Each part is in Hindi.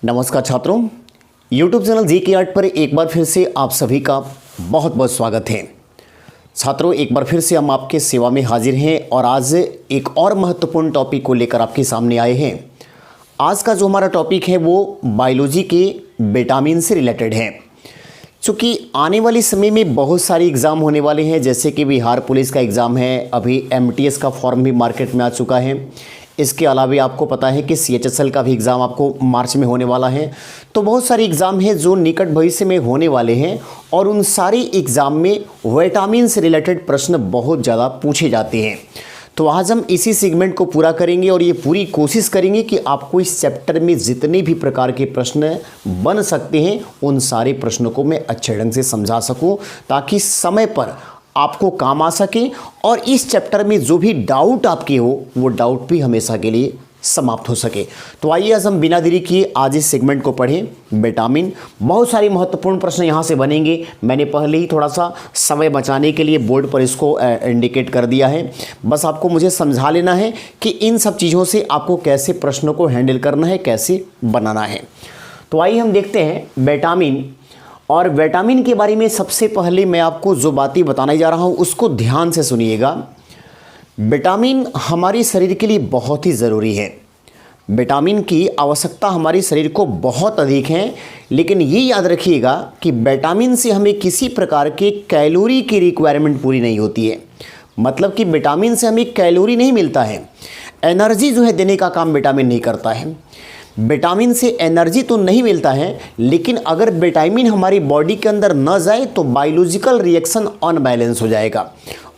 नमस्कार छात्रों, YouTube चैनल जी आर्ट पर एक बार फिर से आप सभी का बहुत बहुत स्वागत है। छात्रों, एक बार फिर से हम आपके सेवा में हाजिर हैं और आज एक और महत्वपूर्ण टॉपिक को लेकर आपके सामने आए हैं। आज का जो हमारा टॉपिक है वो बायोलॉजी के विटामिन से रिलेटेड है। चूँकि आने वाले समय में बहुत सारे एग्ज़ाम होने वाले हैं, जैसे कि बिहार पुलिस का एग्ज़ाम है, अभी MTS का फॉर्म भी मार्केट में आ चुका है। इसके अलावा आपको पता है कि CHSL का भी एग्ज़ाम आपको मार्च में होने वाला है। तो बहुत सारे एग्ज़ाम हैं जो निकट भविष्य में होने वाले हैं और उन सारे एग्ज़ाम में विटामिन से रिलेटेड प्रश्न बहुत ज़्यादा पूछे जाते हैं। तो आज हम इसी सेगमेंट को पूरा करेंगे और ये पूरी कोशिश करेंगे कि आपको इस चैप्टर में जितने भी प्रकार के प्रश्न बन सकते हैं उन सारे प्रश्नों को मैं अच्छे ढंग से समझा सकूं, ताकि समय पर आपको काम आ सके और इस चैप्टर में जो भी डाउट आपके हो वो डाउट भी हमेशा के लिए समाप्त हो सके। तो आइए आज हम बिना देरी किए आज इस सेगमेंट को पढ़ें। विटामिन, बहुत सारे महत्वपूर्ण प्रश्न यहाँ से बनेंगे। मैंने पहले ही थोड़ा सा समय बचाने के लिए बोर्ड पर इसको इंडिकेट कर दिया है। बस आपको मुझे समझा लेना है कि इन सब चीज़ों से आपको कैसे प्रश्नों को हैंडल करना है, कैसे बनाना है। तो आइए हम देखते हैं विटामिन। और विटामिन के बारे में सबसे पहले मैं आपको जो बातें बताने जा रहा हूँ उसको ध्यान से सुनिएगा। विटामिन हमारे शरीर के लिए बहुत ही ज़रूरी है। विटामिन की आवश्यकता हमारे शरीर को बहुत अधिक है, लेकिन ये याद रखिएगा कि विटामिन से हमें किसी प्रकार के कैलोरी की रिक्वायरमेंट पूरी नहीं होती है। मतलब कि विटामिन से हमें कैलोरी नहीं मिलता है, एनर्जी जो है देने का काम विटामिन नहीं करता है। विटामिन से एनर्जी तो नहीं मिलता है, लेकिन अगर विटामिन हमारी बॉडी के अंदर न जाए तो बायोलॉजिकल रिएक्शन अनबैलेंस हो जाएगा।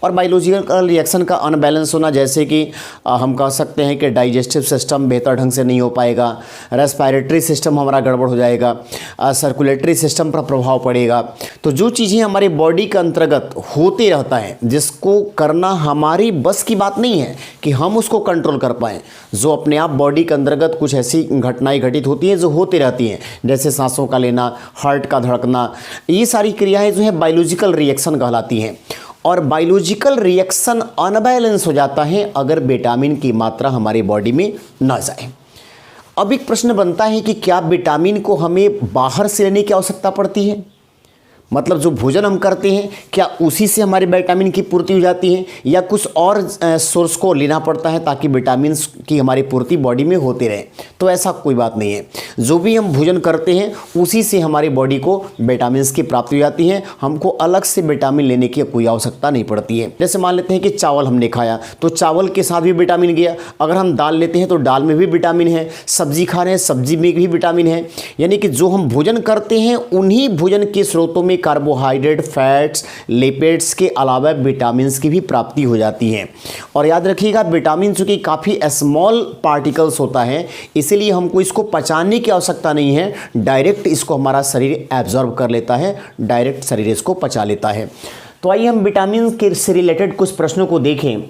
और बायोलॉजिकल रिएक्शन का अनबैलेंस होना जैसे कि हम कह सकते हैं कि डाइजेस्टिव सिस्टम बेहतर ढंग से नहीं हो पाएगा, रेस्पिरेटरी सिस्टम हमारा गड़बड़ हो जाएगा, सर्कुलेटरी सिस्टम पर प्रभाव पड़ेगा। तो जो चीज़ें हमारे बॉडी के अंतर्गत होते रहता है, जिसको करना हमारी बस की बात नहीं है कि हम उसको कंट्रोल कर पाएँ, जो अपने आप बॉडी के अंतर्गत कुछ ऐसी घटनाएँ घटित होती हैं जो होती रहती हैं, जैसे सांसों का लेना, हार्ट का धड़कना, ये सारी क्रियाएँ जो है बायोलॉजिकल रिएक्शन कहलाती हैं। और बायोलॉजिकल रिएक्शन अनबैलेंस हो जाता है अगर विटामिन की मात्रा हमारी बॉडी में ना जाए। अब एक प्रश्न बनता है कि क्या विटामिन को हमें बाहर से लेने की आवश्यकता पड़ती है? मतलब जो भोजन हम करते हैं क्या उसी से हमारे विटामिन की पूर्ति हो जाती है, या कुछ और सोर्स को लेना पड़ता है ताकि विटामिन की हमारी पूर्ति बॉडी में होती रहे? तो ऐसा कोई बात नहीं है। जो भी हम भोजन करते हैं उसी से हमारी बॉडी को विटामिन की प्राप्ति हो जाती है। हमको अलग से विटामिन लेने की कोई आवश्यकता नहीं पड़ती है। जैसे मान लेते हैं कि चावल हमने खाया तो चावल के साथ भी विटामिन गया। अगर हम दाल लेते हैं तो दाल में भी विटामिन है, सब्जी खा रहे हैं सब्जी में भी विटामिन है। यानी कि जो हम भोजन करते हैं उन्हीं भोजन के स्रोतों में कार्बोहाइड्रेट, फैट्स, लिपिड्स के अलावा विटामिन की भी प्राप्ति हो जाती है। और याद रखिएगा विटामिन चूंकि काफ़ी स्मॉल पार्टिकल्स होता है, इसीलिए हमको इसको पचाने की आवश्यकता नहीं है, डायरेक्ट इसको हमारा शरीर एब्जॉर्ब कर लेता है, डायरेक्ट शरीर इसको पचा लेता है। तो आइए हम विटामिन के से रिलेटेड कुछ प्रश्नों को देखें।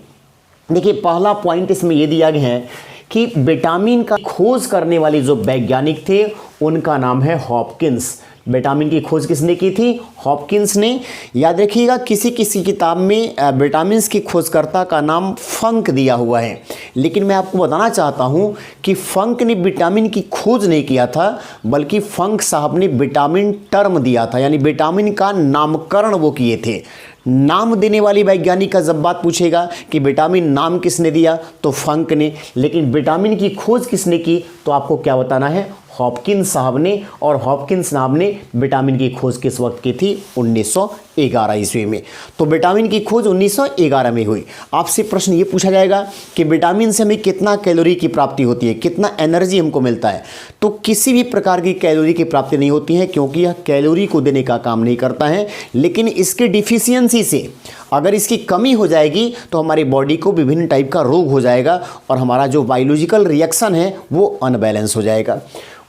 देखिए, पहला पॉइंट इसमें यह दिया गया है कि विटामिन का खोज करने वाले जो वैज्ञानिक थे उनका नाम है हॉपकिंस। विटामिन की खोज किसने की थी? हॉपकिंस ने। याद रखिएगा किसी किसी किताब में विटामिन की खोजकर्ता का नाम फंक दिया हुआ है, लेकिन मैं आपको बताना चाहता हूं कि फंक ने विटामिन की खोज नहीं किया था, बल्कि फंक साहब ने विटामिन टर्म दिया था, यानी विटामिन का नामकरण वो किए थे। नाम देने वाली वैज्ञानिक का जब बात पूछेगा कि विटामिन नाम किसने दिया तो फंक ने, लेकिन विटामिन की खोज किसने की तो आपको क्या बताना है? हॉपकिंस साहब ने। और हॉपकिंस साहब ने विटामिन की खोज किस वक्त की थी? 1911 ईस्वी में। तो विटामिन की खोज 1911 में हुई। आपसे प्रश्न ये पूछा जाएगा कि विटामिन से हमें कितना कैलोरी की प्राप्ति होती है, कितना एनर्जी हमको मिलता है? तो किसी भी प्रकार की कैलोरी की प्राप्ति नहीं होती है, क्योंकि यह कैलोरी को देने का काम नहीं करता है। लेकिन इसके डिफिशियंसी से, अगर इसकी कमी हो जाएगी तो हमारी बॉडी को विभिन्न टाइप का रोग हो जाएगा और हमारा जो बायोलॉजिकल रिएक्शन है वो अनबैलेंस हो जाएगा।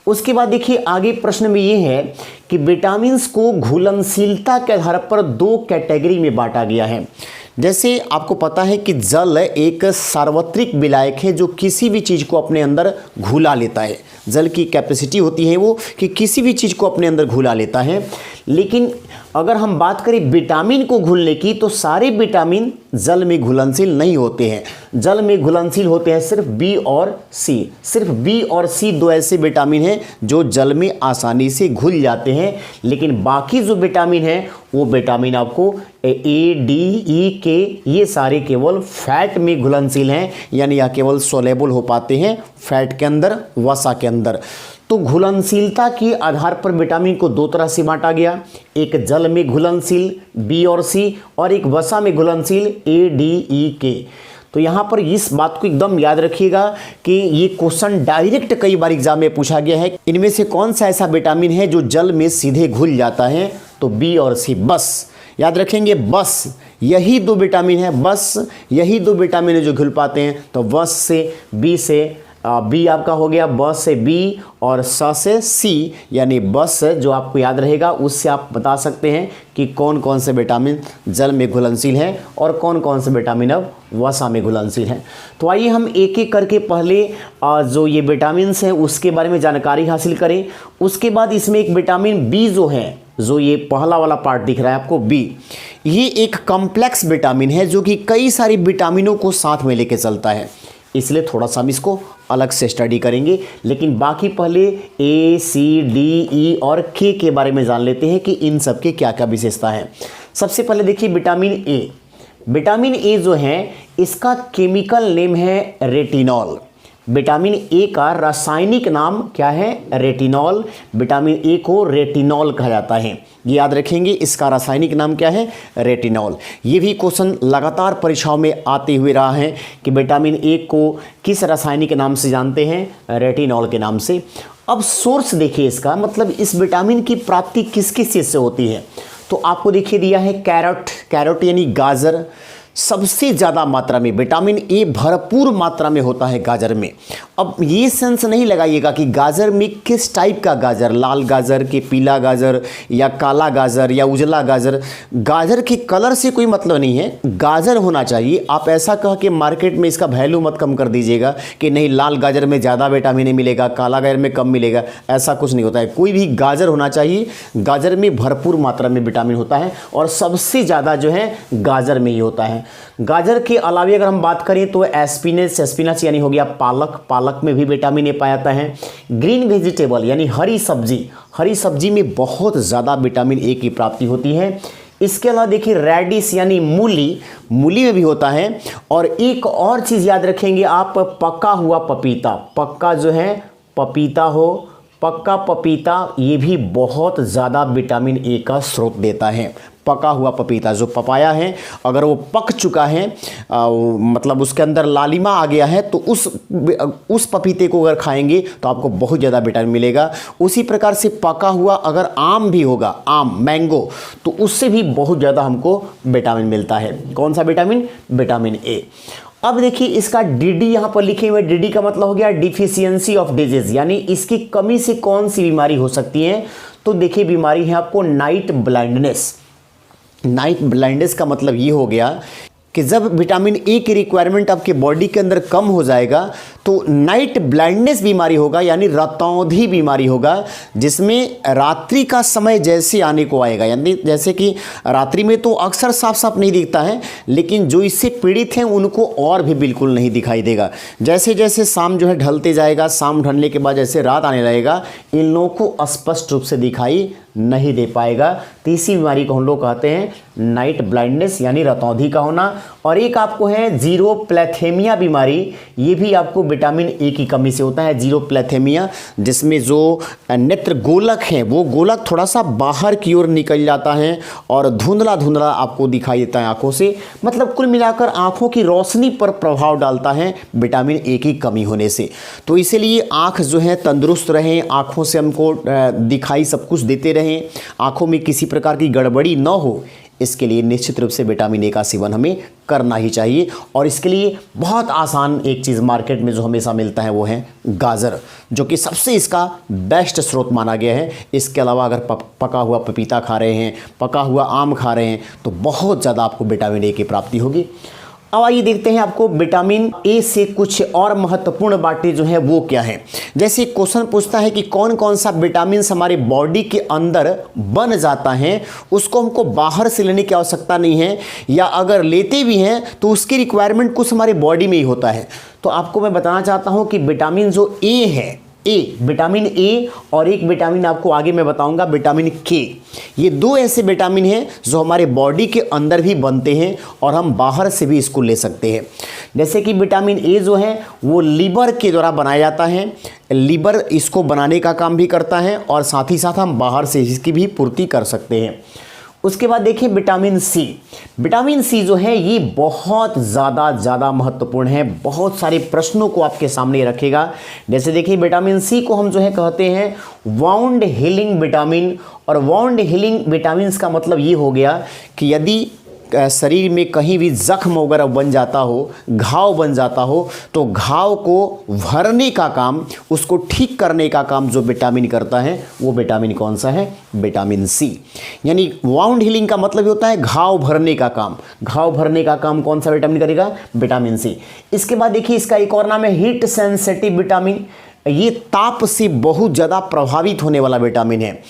उसके बाद देखिए आगे प्रश्न में ये है कि विटामिन को घुलनशीलता के आधार पर दो कैटेगरी में बांटा गया है। जैसे आपको पता है कि जल एक सार्वत्रिक विलायक है जो किसी भी चीज़ को अपने अंदर घुला लेता है। जल की कैपेसिटी होती है वो कि किसी भी चीज़ को अपने अंदर घुला लेता है। लेकिन अगर हम बात करें विटामिन को घुलने की, तो सारे विटामिन जल में घुलनशील नहीं होते हैं। जल में घुलनशील होते हैं सिर्फ बी और सी। सिर्फ बी और सी दो ऐसे विटामिन हैं जो जल में आसानी से घुल जाते हैं, लेकिन बाकी जो विटामिन हैं वो विटामिन आपको ए, डी, ई, के, ये सारे केवल फैट में घुलनशील हैं, यानी यह केवल सोलेबल हो पाते हैं फैट के अंदर, वसा के अंदर। तो घुलनशीलता के आधार पर विटामिन को दो तरह से बांटा गया, एक जल में घुलनशील बी और सी, और एक वसा में घुलनशील ए, डी, ई, के। तो यहाँ पर इस बात को एकदम याद रखिएगा कि ये क्वेश्चन डायरेक्ट कई बार एग्जाम में पूछा गया है, इनमें से कौन सा ऐसा विटामिन है जो जल में सीधे घुल जाता है, तो बी और सी। बस याद रखेंगे, बस यही दो विटामिन है, बस यही दो विटामिन है जो घुल पाते हैं। तो बस से बी से बी आपका हो गया, ब से बी और स से सी, यानी बस जो आपको याद रहेगा उससे आप बता सकते हैं कि कौन कौन से विटामिन जल में घुलनशील हैं और कौन कौन से विटामिन अब वसा में घुलनशील हैं। तो आइए हम एक एक करके पहले जो ये विटामिन हैं उसके बारे में जानकारी हासिल करें। उसके बाद इसमें एक विटामिन बी जो है, जो ये पहला वाला पार्ट दिख रहा है आपको बी, ये एक कॉम्प्लेक्स विटामिन है जो कि कई सारी विटामिनों को साथ में लेके चलता है, इसलिए थोड़ा सा हम इसको अलग से स्टडी करेंगे। लेकिन बाकी पहले ए, सी, डी, ई और के बारे में जान लेते हैं कि इन सब के क्या क्या विशेषता है। सबसे पहले देखिए विटामिन ए। विटामिन ए जो है इसका केमिकल नेम है रेटिनॉल। विटामिन ए का रासायनिक नाम क्या है, रेटिनॉल। विटामिन ए को रेटिनॉल कहा जाता है, ये याद रखेंगे, इसका रासायनिक नाम क्या है, रेटिनॉल। ये भी क्वेश्चन लगातार परीक्षाओं में आते हुए रहा है कि विटामिन ए को किस रासायनिक नाम से जानते हैं, रेटिनॉल के नाम से। अब सोर्स देखिए इसका, मतलब इस विटामिन की प्राप्ति किस किस चीज़ से होती है, तो आपको देखिए दिया है कैरेट। कैरेट यानी गाजर, सबसे ज़्यादा मात्रा में विटामिन ए भरपूर मात्रा में होता है गाजर में। अब ये सेंस नहीं लगाइएगा कि गाजर में किस टाइप का गाजर, लाल गाजर के पीला गाजर या काला गाजर या उजला गाजर। गाजर के कलर से कोई मतलब नहीं है, गाजर होना चाहिए। आप ऐसा कह के मार्केट में इसका वैल्यू मत कम कर दीजिएगा कि नहीं लाल गाजर में ज़्यादा विटामिन ए मिलेगा, काला गाजर में कम मिलेगा, ऐसा कुछ नहीं होता है। कोई भी गाजर होना चाहिए, गाजर में भरपूर मात्रा में विटामिन होता है और सबसे ज़्यादा जो है गाजर में ही होता है। गाजर के अलावा अगर हम बात करें तो स्पिनच यानी हो गया पालक, पालक में भी विटामिन ए पाया जाता है। ग्रीन वेजिटेबल यानी हरी सब्जी में बहुत ज़्यादा विटामिन ए की प्राप्ति होती है। इसके अलावा देखिए रेडिश यानी मूली में भी होता है। और एक और चीज़ याद रखेंगे आप, पका हुआ पपीता, पक्का जो है पपीता हो, पक्का पपीता ये भी बहुत ज़्यादा विटामिन ए का स्रोत देता है। पका हुआ पपीता जो पपाया है, अगर वो पक चुका है मतलब उसके अंदर लालिमा आ गया है, तो उस पपीते को अगर खाएंगे तो आपको बहुत ज़्यादा विटामिन मिलेगा। उसी प्रकार से पका हुआ अगर आम भी होगा, आम मैंगो, तो उससे भी बहुत ज़्यादा हमको विटामिन मिलता है। कौन सा विटामिन, विटामिन ए। अब देखिए इसका डीडी यहाँ पर लिखे हुए, डीडी का मतलब हो गया डिफिशियंसी ऑफ डिजीज, यानी इसकी कमी से कौन सी बीमारी हो सकती है। तो देखिए बीमारी है आपको नाइट ब्लाइंडनेस। नाइट ब्लाइंडनेस का मतलब ये हो गया कि जब विटामिन ए की रिक्वायरमेंट आपके बॉडी के अंदर कम हो जाएगा तो नाइट ब्लाइंडनेस बीमारी होगा, यानी रातौंधी बीमारी होगा, जिसमें रात्रि का समय जैसे आने को आएगा। यानी जैसे कि रात्रि में तो अक्सर साफ साफ नहीं दिखता है, लेकिन जो इससे पीड़ित हैं उनको और भी बिल्कुल नहीं दिखाई देगा। जैसे जैसे शाम जो है ढलते जाएगा, शाम ढलने के बाद जैसे रात आने लगेगा, इन लोगों को स्पष्ट रूप से दिखाई नहीं दे पाएगा। तीसरी बीमारी को हम लोग कहते हैं नाइट ब्लाइंडनेस यानी रतौंधी का होना। और एक आपको है जीरोप्लैथेमिया बीमारी, ये भी आपको विटामिन ए की कमी से होता है। जीरोप्लैथेमिया जिसमें जो नेत्र गोलक है वो गोलक थोड़ा सा बाहर की ओर निकल जाता है और धुंधला धुंधला आपको दिखाई देता है आंखों से, मतलब कुल मिलाकर आंखों की रोशनी पर प्रभाव डालता है विटामिन ए की कमी होने से। तो इसीलिए आँख जो है तंदुरुस्त रहें, आँखों से हमको दिखाई सब कुछ देते रहें, आँखों में किसी प्रकार की गड़बड़ी न हो, इसके लिए निश्चित रूप से विटामिन ए का सेवन हमें करना ही चाहिए। और इसके लिए बहुत आसान एक चीज़ मार्केट में जो हमेशा मिलता है वो है गाजर, जो कि सबसे इसका बेस्ट स्रोत माना गया है। इसके अलावा अगर पका हुआ पपीता खा रहे हैं, पका हुआ आम खा रहे हैं, तो बहुत ज़्यादा आपको विटामिन ए की प्राप्ति होगी। अब आइए देखते हैं आपको विटामिन ए से कुछ और महत्वपूर्ण बातें जो है वो क्या है। जैसे क्वेश्चन पूछता है कि कौन कौन सा विटामिन हमारे बॉडी के अंदर बन जाता है, उसको हमको बाहर से लेने की आवश्यकता नहीं है, या अगर लेते भी हैं तो उसकी रिक्वायरमेंट कुछ हमारे बॉडी में ही होता है। तो आपको मैं बताना चाहता हूं कि विटामिन जो ए है, विटामिन ए और एक विटामिन आपको आगे मैं बताऊंगा विटामिन के, ये दो ऐसे विटामिन हैं जो हमारे बॉडी के अंदर भी बनते हैं और हम बाहर से भी इसको ले सकते हैं। जैसे कि विटामिन ए जो है वो लीवर के द्वारा बनाया जाता है, लीवर इसको बनाने का काम भी करता है और साथ ही साथ हम बाहर से इसकी भी पूर्ति कर सकते हैं। उसके बाद देखिए विटामिन सी। विटामिन सी जो है ये बहुत ज़्यादा महत्वपूर्ण है, बहुत सारे प्रश्नों को आपके सामने रखेगा। जैसे देखिए विटामिन सी को हम जो है कहते हैं वाउंड हीलिंग विटामिन, और वाउंड हीलिंग विटामिन का मतलब ये हो गया कि यदि शरीर में कहीं भी जख्म वगैरह बन जाता हो, घाव बन जाता हो, तो घाव को भरने का काम, उसको ठीक करने का काम जो विटामिन करता है वो विटामिन कौन सा है? Vitamin C. यानी वाउंड हीलिंग का मतलब होता है घाव भरने का काम। घाव भरने का काम कौन सा विटामिन करेगा? Vitamin C. इसके बाद देखिए इसका एक और नाम है हीट सेंसिटिव विटामिन। ये ताप से बहुत ज़्यादा प्रभावित होने वाला विटामिन है।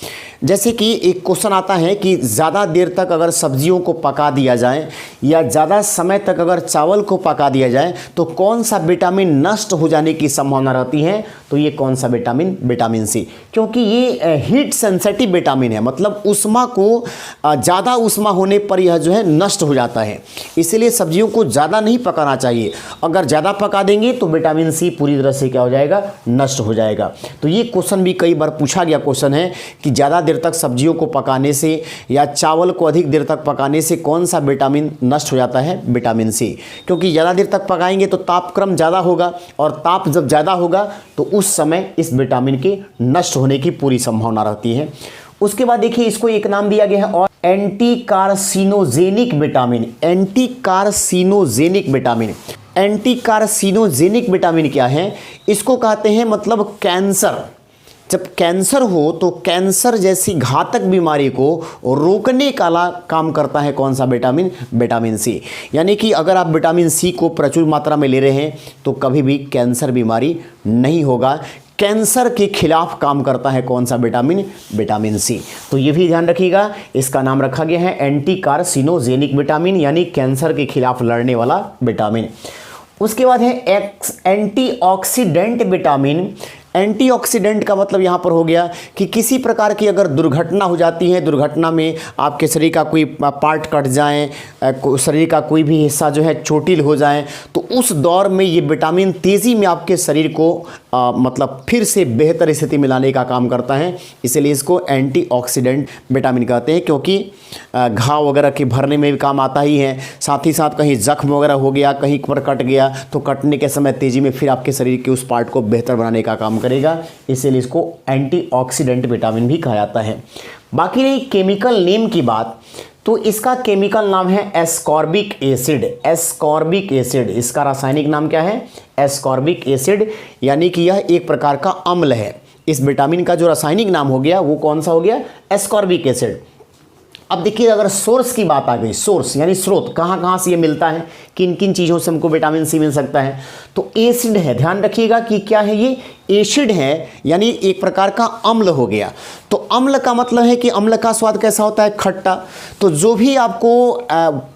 जैसे कि एक क्वेश्चन आता है कि ज़्यादा देर तक अगर सब्जियों को पका दिया जाए या ज़्यादा समय तक अगर चावल को पका दिया जाए तो कौन सा विटामिन नष्ट हो जाने की संभावना रहती है? तो ये कौन सा विटामिन? Vitamin C. क्योंकि ये हीट सेंसिटिव विटामिन है, मतलब उष्मा को ज़्यादा उष्मा होने पर यह जो है नष्ट हो जाता है, इसीलिए सब्जियों को ज़्यादा नहीं पकाना चाहिए। अगर ज़्यादा पका देंगे तो विटामिन सी पूरी तरह से क्या हो जाएगा? नष्ट हो जाएगा। तो ये क्वेश्चन भी कई बार पूछा गया क्वेश्चन है कि ज़्यादा देर तक सब्जियों को पकाने से या चावल को अधिक देर तक पकाने से कौन सा विटामिन नष्ट हो जाता है? Vitamin C. क्योंकि ज़्यादा देर तक पकाएंगे तो तापक्रम ज़्यादा होगा, और ताप जब ज़्यादा होगा तो उस समय इस विटामिन के नष्ट होने की पूरी संभावना रहती है। उसके बाद देखिए इसको एक नाम दिया गया है और anti carcinogenic vitamin. Anti carcinogenic vitamin. Anti carcinogenic vitamin क्या है? इसको कहते हैं मतलब कैंसर। जब कैंसर हो तो कैंसर जैसी घातक बीमारी को रोकने का काम करता है कौन सा विटामिन? Vitamin C. यानी कि अगर आप विटामिन सी को प्रचुर मात्रा में ले रहे हैं तो कभी भी कैंसर बीमारी नहीं होगा। कैंसर के खिलाफ काम करता है कौन सा विटामिन? Vitamin C. तो ये भी ध्यान रखिएगा, इसका नाम रखा गया है एंटी कार्सिनोजेनिक विटामिन, यानी कैंसर के खिलाफ लड़ने वाला विटामिन। उसके बाद है एंटीऑक्सीडेंट विटामिन। एंटीऑक्सीडेंट का मतलब यहाँ पर हो गया कि किसी प्रकार की अगर दुर्घटना हो जाती है, दुर्घटना में आपके शरीर का कोई पार्ट कट जाए, शरीर का कोई भी हिस्सा जो है चोटिल हो जाए, तो उस दौर में ये विटामिन तेज़ी में आपके शरीर को मतलब फिर से बेहतर स्थिति में लाने का काम करता है। इसलिए इसको एंटीऑक्सीडेंट विटामिन कहते हैं, क्योंकि घाव वगैरह के भरने में भी काम आता ही है। साथ ही साथ कहीं जख्म वगैरह हो गया, कहीं पर कट गया, तो कटने के समय तेज़ी में फिर आपके शरीर के उस पार्ट को बेहतर बनाने का काम करेगा। इसीलिए इसको एंटीऑक्सीडेंट विटामिन भी कहा जाता है। बाकी रही केमिकल नेम की बात, तो इसका केमिकल नाम है एस्कॉर्बिक एसिड। एस्कॉर्बिक एसिड, इसका रासायनिक नाम क्या है? Ascorbic acid. यानी कि यह एक प्रकार का अम्ल है। इस विटामिन का जो रासायनिक नाम हो गया वो कौन सा हो गया? Ascorbic acid. अब देखिए अगर सोर्स की बात आ गई, सोर्स यानी स्रोत, कहाँ कहाँ से ये मिलता है, किन किन चीज़ों से हमको विटामिन सी मिल सकता है, तो एसिड है। ध्यान रखिएगा कि क्या है ये? एसिड है, यानी एक प्रकार का अम्ल हो गया। तो अम्ल का मतलब है कि अम्ल का स्वाद कैसा होता है? खट्टा। तो जो भी आपको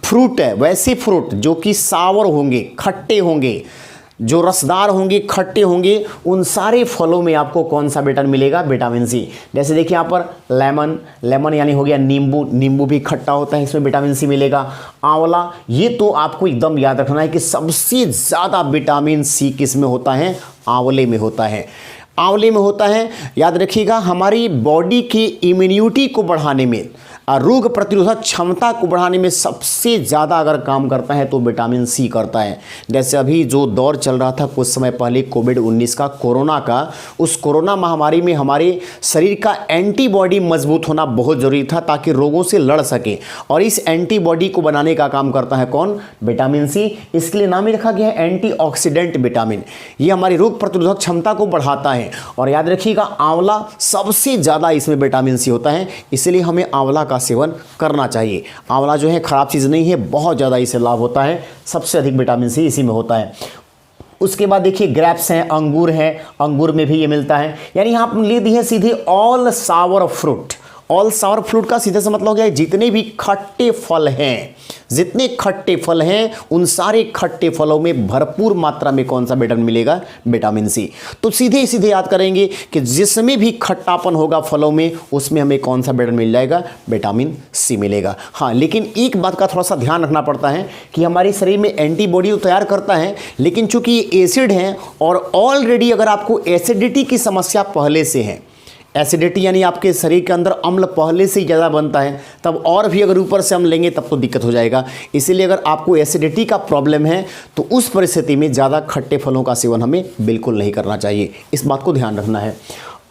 फ्रूट है, वैसे फ्रूट जो कि सावर होंगे, खट्टे होंगे, जो रसदार होंगे, खट्टे होंगे, उन सारे फलों में आपको कौन सा विटामिन मिलेगा? Vitamin C. जैसे देखिए यहाँ पर लेमन, लेमन यानी हो गया नींबू, नींबू भी खट्टा होता है, इसमें विटामिन सी मिलेगा। आंवला, ये तो आपको एकदम याद रखना है कि सबसे ज़्यादा विटामिन सी किस में होता है? आंवले में होता है। आंवले में होता है। याद रखिएगा हमारी बॉडी की इम्यूनिटी को बढ़ाने में, रोग प्रतिरोधक क्षमता को बढ़ाने में सबसे ज़्यादा अगर काम करता है तो विटामिन सी करता है। जैसे अभी जो दौर चल रहा था कुछ समय पहले कोविड-19 का, कोरोना का, उस कोरोना महामारी में हमारे शरीर का एंटीबॉडी मजबूत होना बहुत ज़रूरी था ताकि रोगों से लड़ सके, और इस एंटीबॉडी को बनाने का काम करता है कौन? Vitamin C. इसके लिए नाम ही रखा गया है एंटीऑक्सीडेंट विटामिन। ये हमारी रोग प्रतिरोधक क्षमता को बढ़ाता है। और याद रखिएगा आंवला सबसे ज़्यादा इसमें विटामिन सी होता है, इसलिए हमें आंवला का का सेवन करना चाहिए। आंवला जो है ख़राब चीज़ नहीं है, बहुत ज़्यादा इससे लाभ होता है, सबसे अधिक विटामिन सी इसी में होता है। उसके बाद देखिए ग्रेप्स हैं, अंगूर हैं, अंगूर में भी ये मिलता है। यानी यहाँ पर ले दी है सीधे ऑल सावर फ्रूट। ऑल सावर फ्रूट का सीधे से मतलब हो गया जितने भी खट्टे फल हैं, जितने खट्टे फल हैं उन सारे खट्टे फलों में भरपूर मात्रा में कौन सा विटामिन मिलेगा? Vitamin C. तो सीधे सीधे याद करेंगे कि जिसमें भी खट्टापन होगा फलों में उसमें हमें कौन सा विटामिन मिल जाएगा? विटामिन सी मिलेगा। हाँ, लेकिन एक बात का थोड़ा सा ध्यान रखना पड़ता है कि हमारे शरीर में एंटीबॉडी तो तैयार करता है, लेकिन चूंकि ये एसिड हैं और ऑलरेडी अगर आपको एसिडिटी की समस्या पहले से है, एसिडिटी यानी आपके शरीर के अंदर अम्ल पहले से ही ज़्यादा बनता है, तब और भी अगर ऊपर से हम लेंगे तब तो दिक्कत हो जाएगा। इसीलिए अगर आपको एसिडिटी का प्रॉब्लम है तो उस परिस्थिति में ज़्यादा खट्टे फलों का सेवन हमें बिल्कुल नहीं करना चाहिए, इस बात को ध्यान रखना है।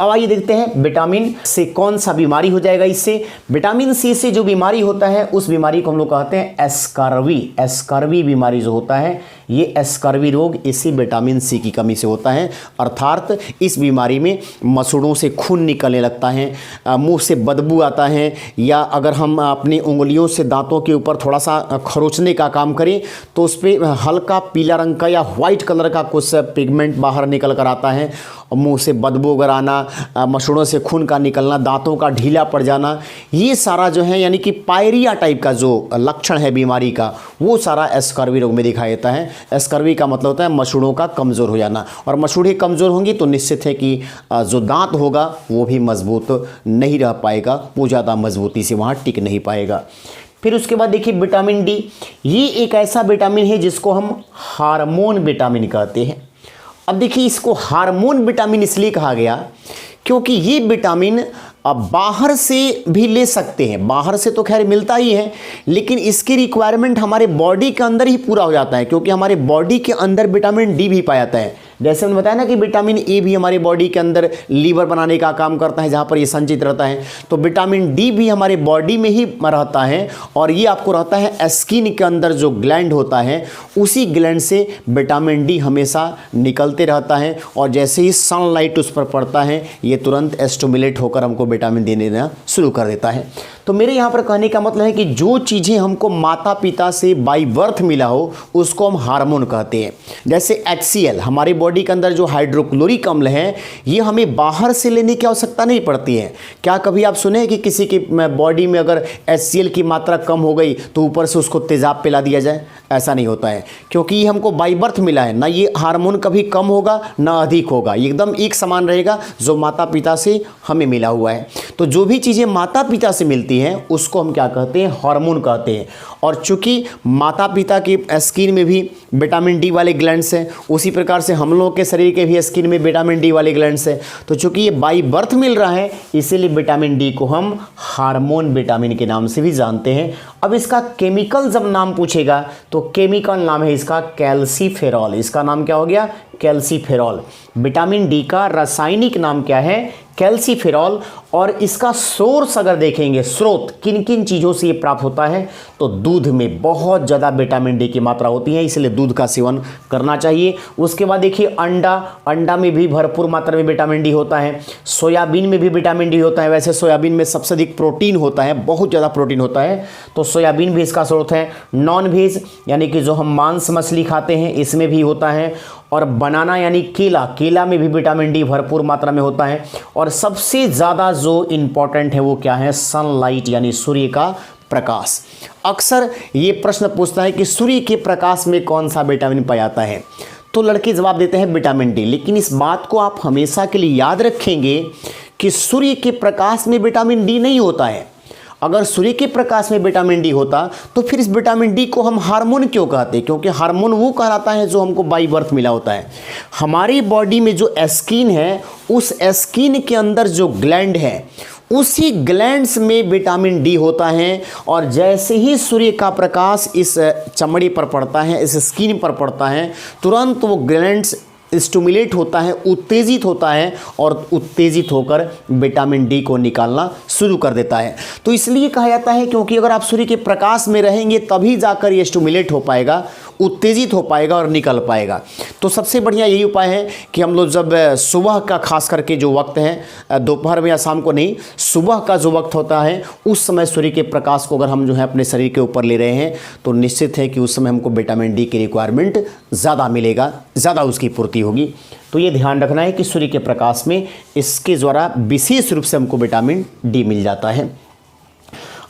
अब आइए देखते हैं विटामिन से कौन सा बीमारी हो जाएगा। इससे विटामिन सी से जो बीमारी होता है उस बीमारी को हम लोग कहते हैं एस्कर्वी। एस्कर्वी बीमारी जो होता है ये एस्कर्वी रोग इसी विटामिन सी की कमी से होता है। अर्थात इस बीमारी में मसूड़ों से खून निकलने लगता है, मुंह से बदबू आता है, या अगर हम अपनी उंगलियों से दांतों के ऊपर थोड़ा सा खरोचने का काम करें तो उस पर हल्का पीला रंग का या वाइट कलर का कुछ पिगमेंट बाहर निकल कर आता है, मुंह से बदबू अगर आना, मसूड़ों से खून का निकलना, दांतों का ढीला पड़ जाना, ये सारा जो है यानी कि पायरिया टाइप का जो लक्षण है बीमारी का वो सारा एस्कर्वी रोग में दिखाई देता है। एस्कर्वी का मतलब होता है मसूड़ों का कमज़ोर हो जाना, और मसूड़ें कमज़ोर होंगी तो निश्चित है कि जो दांत होगा वो भी मजबूत नहीं रह पाएगा, वो ज़्यादा मजबूती से वहाँ टिक नहीं पाएगा। फिर उसके बाद देखिए विटामिन डी, ये एक ऐसा विटामिन है जिसको हम हार्मोन विटामिन कहते हैं। अब देखिए इसको हार्मोन विटामिन इसलिए कहा गया क्योंकि ये विटामिन अब बाहर से भी ले सकते हैं, बाहर से तो खैर मिलता ही है, लेकिन इसकी रिक्वायरमेंट हमारे बॉडी के अंदर ही पूरा हो जाता है, क्योंकि हमारे बॉडी के अंदर विटामिन डी भी पाया जाता है। जैसे मैंने बताया ना कि विटामिन ए भी हमारे बॉडी के अंदर लीवर बनाने का काम करता है, जहाँ पर ये संचित रहता है, तो विटामिन डी भी हमारे बॉडी में ही रहता है, और ये आपको रहता है स्किन के अंदर जो ग्लैंड होता है उसी ग्लैंड से विटामिन डी हमेशा निकलते रहता है, और जैसे ही सनलाइट उस पर पड़ता है ये तुरंत स्टिमुलेट होकर हमको विटामिन डी देना शुरू कर देता है। तो मेरे यहाँ पर कहने का मतलब है कि जो चीज़ें हमको माता पिता से बाय बर्थ मिला हो उसको हम हार्मोन कहते हैं। जैसे HCl हमारे बॉडी के अंदर जो हाइड्रोक्लोरिक अम्ल है ये हमें बाहर से लेने की आवश्यकता नहीं पड़ती है। क्या कभी आप सुने हैं कि किसी की बॉडी में अगर HCl की मात्रा कम हो गई तो ऊपर से उसको तेज़ाब पिला दिया जाए? ऐसा नहीं होता है, क्योंकि ये हमको बाय बर्थ मिला है, ना ये हार्मोन कभी कम होगा ना अधिक होगा, एकदम एक समान रहेगा जो माता पिता से हमें मिला हुआ है। तो जो भी चीज़ें माता पिता से मिलती हैं उसको हम क्या कहते हैं? हार्मोन कहते हैं। और चूंकि माता पिता की स्किन में भी विटामिन डी वाले ग्लैंड्स हैं, उसी प्रकार से हम लोगों के शरीर के भी स्किन में विटामिन डी वाले ग्लैंड्स हैं, तो चूंकि ये बाय बर्थ मिल रहा है इसीलिए विटामिन डी को हम हार्मोन विटामिन के नाम से भी जानते हैं। अब इसका केमिकल जब नाम पूछेगा तो केमिकल नाम है इसका कैल्सीफेरॉल। इसका नाम क्या हो गया? कैल्सीफेरॉल। विटामिन डी का रासायनिक नाम क्या है? कैल्सीफेरॉल। और इसका सोर्स अगर देखेंगे, स्रोत किन किन चीज़ों से ये प्राप्त होता है, तो दूध में बहुत ज़्यादा विटामिन डी की मात्रा होती है, इसलिए दूध का सेवन करना चाहिए। उसके बाद देखिए अंडा में भी भरपूर मात्रा में विटामिन डी होता है। सोयाबीन में भी विटामिन डी होता है। वैसे सोयाबीन में सबसे अधिक प्रोटीन होता है, बहुत ज़्यादा प्रोटीन होता है, तो सोयाबीन भी इसका स्रोत है। नॉन वेज यानी कि जो हम मांस मछली खाते हैं इसमें भी होता है। और बनाना यानी केला में भी विटामिन डी भरपूर मात्रा में होता है। और सबसे ज़्यादा जो इम्पॉर्टेंट है वो क्या है? सनलाइट यानी सूर्य का प्रकाश। अक्सर ये प्रश्न पूछता है कि सूर्य के प्रकाश में कौन सा विटामिन पाया जाता है, तो लड़के जवाब देते हैं विटामिन डी। लेकिन इस बात को आप हमेशा के लिए याद रखेंगे कि सूर्य के प्रकाश में विटामिन डी नहीं होता है। अगर सूर्य के प्रकाश में विटामिन डी होता तो फिर इस विटामिन डी को हम हार्मोन क्यों कहते? क्योंकि हार्मोन वो कहलाता है जो हमको बाय बर्थ मिला होता है। हमारी बॉडी में जो स्किन है उस स्किन के अंदर जो ग्लैंड है उसी ग्लैंड्स में विटामिन डी होता है। और जैसे ही सूर्य का प्रकाश इस चमड़ी पर पड़ता है, इस स्किन पर पड़ता है, तुरंत वो ग्लैंड्स स्टिमुलेट होता है, उत्तेजित होता है, और उत्तेजित होकर विटामिन डी को निकालना शुरू कर देता है। तो इसलिए कहा जाता है क्योंकि अगर आप सूर्य के प्रकाश में रहेंगे तभी जाकर ये स्टिमुलेट हो पाएगा, उत्तेजित हो पाएगा और निकल पाएगा। तो सबसे बढ़िया यही उपाय है कि हम लोग जब सुबह का खास करके जो वक्त है, दोपहर में या शाम को नहीं, सुबह का जो वक्त होता है उस समय सूर्य के प्रकाश को अगर हम जो है अपने शरीर के ऊपर ले रहे हैं तो निश्चित है कि उस समय हमको विटामिन डी की रिक्वायरमेंट ज़्यादा मिलेगा, ज़्यादा उसकी पूर्ति होगी। तो ये ध्यान रखना है कि सूर्य के प्रकाश में इसके द्वारा विशेष रूप से हमको विटामिन डी मिल जाता है।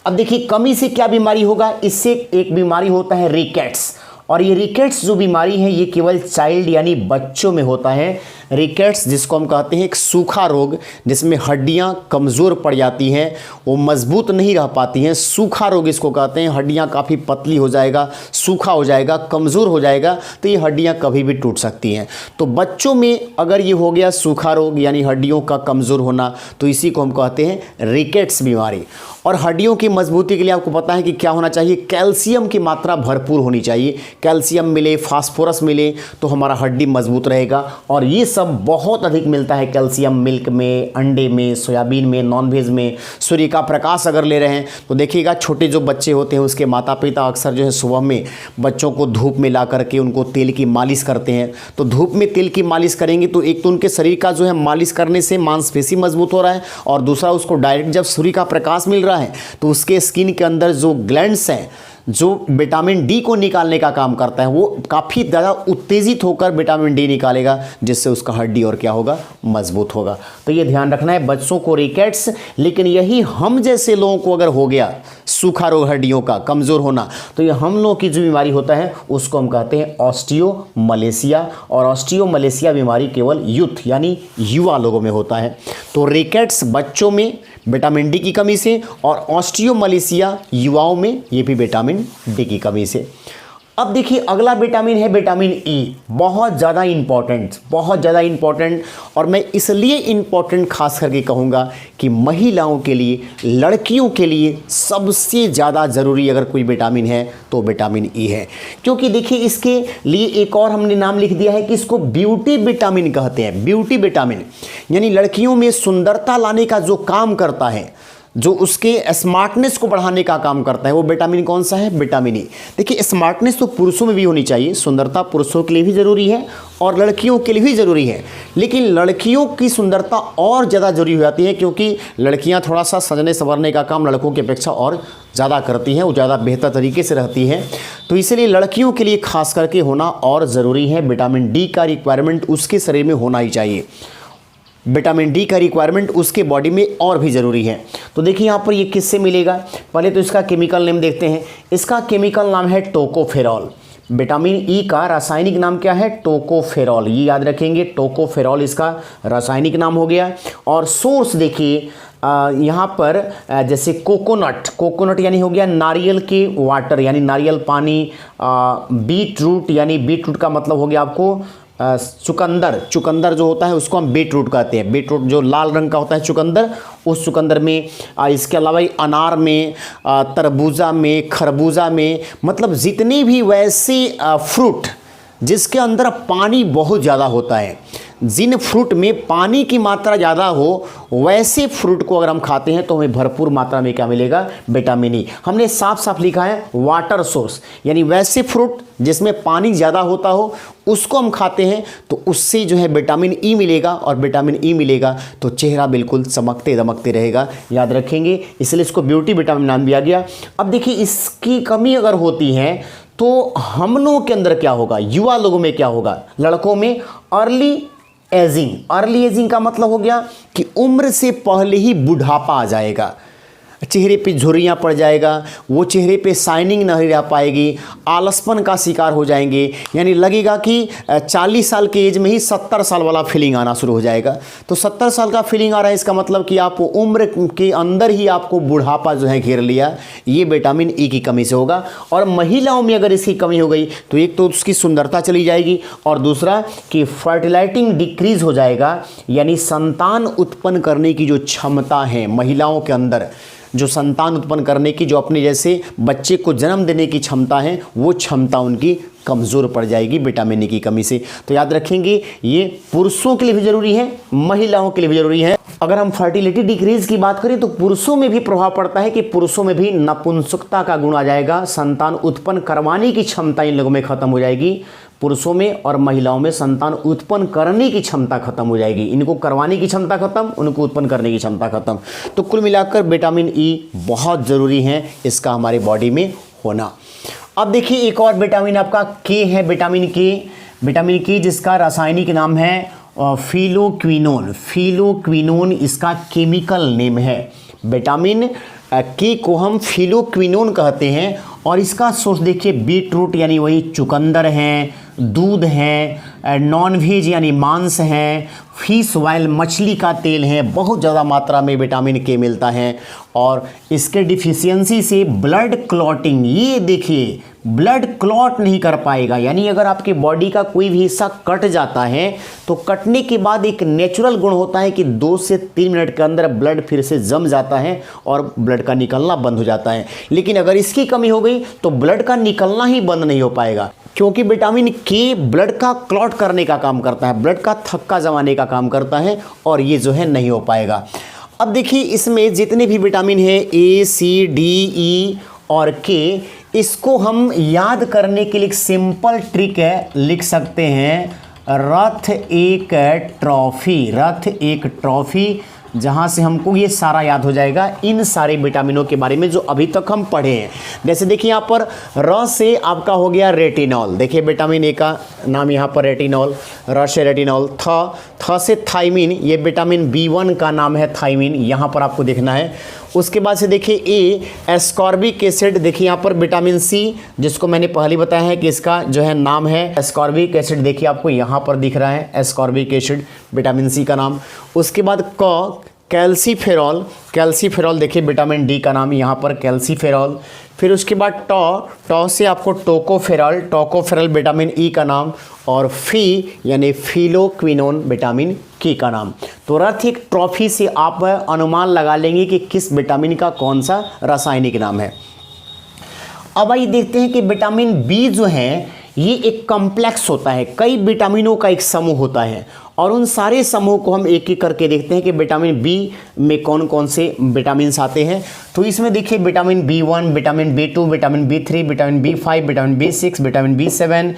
अब देखिए कमी से क्या बीमारी होगा, इससे एक बीमारी होता है रिकेट्स, और ये रिकेट्स जो बीमारी है ये केवल चाइल्ड यानी बच्चों में होता है। रिकेट्स जिसको हम कहते हैं एक सूखा रोग, जिसमें हड्डियां कमज़ोर पड़ जाती हैं, वो मजबूत नहीं रह पाती हैं, सूखा रोग इसको कहते हैं। हड्डियां काफ़ी पतली हो जाएगा, सूखा हो जाएगा, कमज़ोर हो जाएगा, तो ये हड्डियां कभी भी टूट सकती हैं। तो बच्चों में अगर ये हो गया सूखा रोग यानी हड्डियों का कमज़ोर होना, तो इसी को हम कहते हैं रिकेट्स बीमारी। और हड्डियों की मजबूती के लिए आपको पता है कि क्या होना चाहिए, कैल्शियम की मात्रा भरपूर होनी चाहिए। कैल्शियम मिले, फास्फोरस मिले तो हमारा हड्डी मजबूत रहेगा, और ये सब बहुत अधिक मिलता है कैल्शियम मिल्क में, अंडे में, सोयाबीन में, नॉनवेज में। सूर्य का प्रकाश अगर ले रहे हैं तो देखिएगा छोटे जो बच्चे होते हैं उसके माता पिता अक्सर जो है सुबह में बच्चों को धूप में ला करके उनको तेल की मालिश करते हैं। तो धूप में तेल की मालिश करेंगे तो एक तो उनके शरीर का जो है मालिश करने से मांसपेशी मजबूत हो रहा है, और दूसरा उसको डायरेक्ट जब सूर्य का प्रकाश मिल रहा है तो उसके स्किन के अंदर जो ग्लैंड्स हैं जो विटामिन डी को निकालने का काम करता है वो काफ़ी ज़्यादा उत्तेजित होकर विटामिन डी निकालेगा, जिससे उसका हड्डी और क्या होगा, मजबूत होगा। तो ये ध्यान रखना है बच्चों को रिकेट्स। लेकिन यही हम जैसे लोगों को अगर हो गया सूखा रोग, हड्डियों का कमज़ोर होना, तो ये हम लोगों की जो बीमारी होता है उसको हम कहते हैं ऑस्टियोमलेशिया। और ऑस्टियोमलेशिया बीमारी केवल यूथ यानी युवा लोगों में होता है। तो रिकेट्स बच्चों में विटामिन डी की कमी से, और ऑस्टियोमलेशिया युवाओं में ये भी विटामिन डी की कमी से। अब देखिए अगला विटामिन है विटामिन ई, बहुत ज़्यादा इम्पॉर्टेंट। और मैं इसलिए इम्पॉर्टेंट खास करके कहूँगा कि महिलाओं के लिए, लड़कियों के लिए सबसे ज़्यादा ज़रूरी अगर कोई विटामिन है तो विटामिन ई है। क्योंकि देखिए इसके लिए एक और हमने नाम लिख दिया है कि इसको ब्यूटी विटामिन कहते हैं। ब्यूटी विटामिन यानी लड़कियों में सुंदरता लाने का जो काम करता है, जो उसके स्मार्टनेस को बढ़ाने का काम करता है, वो विटामिन कौन सा है, विटामिन ई। देखिए स्मार्टनेस तो पुरुषों में भी होनी चाहिए, सुंदरता पुरुषों के लिए भी ज़रूरी है और लड़कियों के लिए भी ज़रूरी है। लेकिन लड़कियों की सुंदरता और ज़्यादा ज़रूरी हो जाती है, क्योंकि लड़कियां थोड़ा सा सजने संवरने का काम लड़कों की अपेक्षा और ज़्यादा करती हैं, वो ज़्यादा बेहतर तरीके से रहती हैं। तो इसलिए लड़कियों के लिए खास करके होना और ज़रूरी है। विटामिन डी का रिक्वायरमेंट उसके शरीर में होना ही चाहिए। विटामिन डी का रिक्वायरमेंट उसके बॉडी में और भी ज़रूरी है। तो देखिए यहाँ पर ये किससे मिलेगा, पहले तो इसका केमिकल नेम देखते हैं। इसका केमिकल नाम है टोकोफेरॉल। विटामिन ई का रासायनिक नाम क्या है, टोकोफेरॉल। ये याद रखेंगे, टोकोफेरॉल इसका रासायनिक नाम हो गया। और सोर्स देखिए यहाँ पर जैसे कोकोनट यानी हो गया नारियल के वाटर यानी नारियल पानी। बीट रूट यानी बीट रूट का मतलब हो गया आपको चुकंदर जो होता है उसको हम बीट रूट कहते हैं। बीट रूट जो लाल रंग का होता है चुकंदर, उस चुकंदर में। इसके अलावा अनार में, तरबूजा में, खरबूजा में, मतलब जितने भी वैसे फ्रूट जिसके अंदर पानी बहुत ज़्यादा होता है, जिन फ्रूट में पानी की मात्रा ज़्यादा हो, वैसे फ्रूट को अगर हम खाते हैं तो हमें भरपूर मात्रा में क्या मिलेगा, विटामिन ई। हमने साफ साफ लिखा है वाटर सोर्स, यानी वैसे फ्रूट जिसमें पानी ज़्यादा होता हो उसको हम खाते हैं तो उससे जो है विटामिन ई मिलेगा, और विटामिन ई मिलेगा तो चेहरा बिल्कुल चमकते दमकते रहेगा। याद रखेंगे, इसलिए इसको ब्यूटी विटामिन नाम दिया गया। अब देखिए इसकी कमी अगर होती है तो हम लोगों के अंदर क्या होगा, युवा लोगों में क्या होगा, लड़कों में अर्ली एजिंग का मतलब हो गया कि उम्र से पहले ही बुढ़ापा आ जाएगा। चेहरे पे झुर्रियाँ पड़ जाएगा, वो चेहरे पे शाइनिंग नहीं रह पाएगी, आलसपन का शिकार हो जाएंगे। यानी लगेगा कि 40 साल के एज में ही 70 साल वाला फीलिंग आना शुरू हो जाएगा। तो 70 साल का फीलिंग आ रहा है, इसका मतलब कि आप उम्र के अंदर ही आपको बुढ़ापा जो है घेर लिया। ये विटामिन ई की कमी से होगा। और महिलाओं में अगर इसकी कमी हो गई तो एक तो उसकी सुंदरता चली जाएगी, और दूसरा कि फर्टिलाइटिंग डिक्रीज हो जाएगा, यानी संतान उत्पन्न करने की जो क्षमता है महिलाओं के अंदर, जो संतान उत्पन्न करने की, जो अपने जैसे बच्चे को जन्म देने की क्षमता है, वो क्षमता उनकी कमज़ोर पड़ जाएगी विटामिन ई की कमी से। तो याद रखेंगे ये पुरुषों के लिए भी ज़रूरी है, महिलाओं के लिए भी ज़रूरी है। अगर हम फर्टिलिटी डिक्रीज की बात करें तो पुरुषों में भी प्रभाव पड़ता है कि पुरुषों में भी नपुंसकता का गुण आ जाएगा, संतान उत्पन्न करवाने की क्षमता इन लोगों में खत्म हो जाएगी। पुरुषों में और महिलाओं में संतान उत्पन्न करने की क्षमता खत्म हो जाएगी, इनको करवाने की क्षमता खत्म, उनको उत्पन्न करने की क्षमता खत्म। तो कुल मिलाकर विटामिन ई बहुत ज़रूरी है इसका हमारे बॉडी में होना। अब देखिए एक और विटामिन आपका के है, विटामिन के जिसका रासायनिक नाम है फिलोक्विनोन इसका केमिकल नेम है। विटामिन के को हम फिलोक्विनोन कहते हैं और इसका सोर्स देखिए बीटरूट यानी वही चुकंदर है, दूध है, नॉन वेज यानी मांस है, फिश ऑयल मछली का तेल है, बहुत ज़्यादा मात्रा में विटामिन के मिलता है। और इसके डिफिशियंसी से ब्लड क्लॉटिंग, ये देखिए ब्लड क्लॉट नहीं कर पाएगा, यानी अगर आपके बॉडी का कोई भी हिस्सा कट जाता है तो कटने के बाद एक नेचुरल गुण होता है कि 2 से 3 मिनट के अंदर ब्लड फिर से जम जाता है और ब्लड का निकलना बंद हो जाता है। लेकिन अगर इसकी कमी हो गई तो ब्लड का निकलना ही बंद नहीं हो पाएगा, क्योंकि विटामिन के ब्लड का क्लॉट करने का काम करता है, ब्लड का थक्का जमाने का काम करता है और ये जो है नहीं हो पाएगा। अब देखिए इसमें जितने भी विटामिन है ए, सी, डी, ई और के, इसको हम याद करने के लिए एक सिंपल ट्रिक है, लिख सकते हैं रथ एक ट्रॉफी, जहाँ से हमको ये सारा याद हो जाएगा इन सारे विटामिनों के बारे में जो अभी तक हम पढ़े हैं। जैसे देखिए यहाँ पर र से आपका हो गया रेटिनॉल, देखिए विटामिन ए का नाम यहाँ पर रेटिनॉल, र से रेटिनॉल। थ से थाइमिन, ये विटामिन B1 का नाम है थाइमिन, यहाँ पर आपको देखना है। उसके बाद से देखिए ए एस्कॉर्बिक एसिड, देखिए यहाँ पर विटामिन सी जिसको मैंने पहले बताया है कि इसका जो है नाम है एस्कॉर्बिक एसिड, देखिए आपको यहाँ पर दिख रहा है एस्कॉर्बिक एसिड विटामिन सी का नाम। उसके बाद कैल्सीफेरॉल, देखिए विटामिन डी का नाम यहाँ पर कैल्सीफेरॉल। फिर उसके बाद टॉ से आपको टोकोफेरॉल विटामिन ई का नाम, और फी यानी फिलोक्विनोन विटामिन के का नाम। तो रथ एक ट्रॉफी से आप अनुमान लगा लेंगे कि किस विटामिन का कौन सा रासायनिक नाम है। अब आइए देखते हैं कि विटामिन बी जो है ये एक कॉम्प्लेक्स होता है, कई विटामिनों का एक समूह होता है और उन सारे समूह को हम एक एक करके देखते हैं कि विटामिन बी में कौन कौन से विटामिन आते हैं। तो इसमें देखिए vitamin B1, vitamin B2, vitamin B3, vitamin B5, vitamin B6, vitamin B7,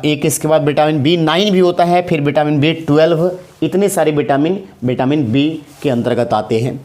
एक इसके बाद विटामिन B9 भी होता है, फिर विटामिन B12, इतने सारे विटामिन बी के अंतर्गत आते हैं।